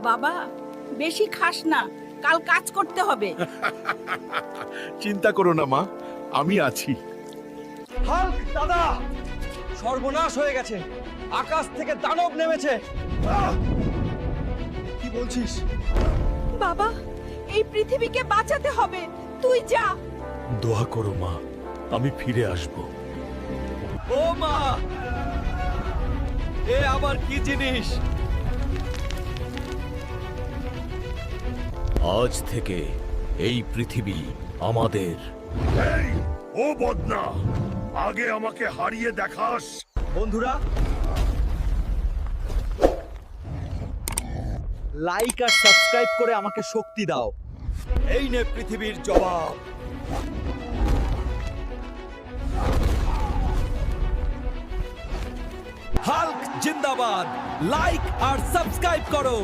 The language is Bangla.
বাবা বেশি খাস না, কাল কাজ করতে হবে। চিন্তা করো না মা, আমি আছি। হাল্ক দাদা, সর্বনাশ হয়ে গেছে, আকাশ থেকে দানব নেমেছে। কি বলছিস? বাবা এই পৃথিবীকে বাঁচাতে হবে, তুই যা। দোয়া করো মা, আমি ফিরে আসব। ও মা, এ আবার কি জিনিস? আজ থেকে এই পৃথিবী আমাদের। এই ও বদনা, আগে আমাকে হারিয়ে দেখাস। বন্ধুরা, লাইক আর সাবস্ক্রাইব করে আমাকে শক্তি দাও। এই নে পৃথিবীর জবাব। হাল্ক জিন্দাবাদ, লাইক আর সাবস্ক্রাইব করো।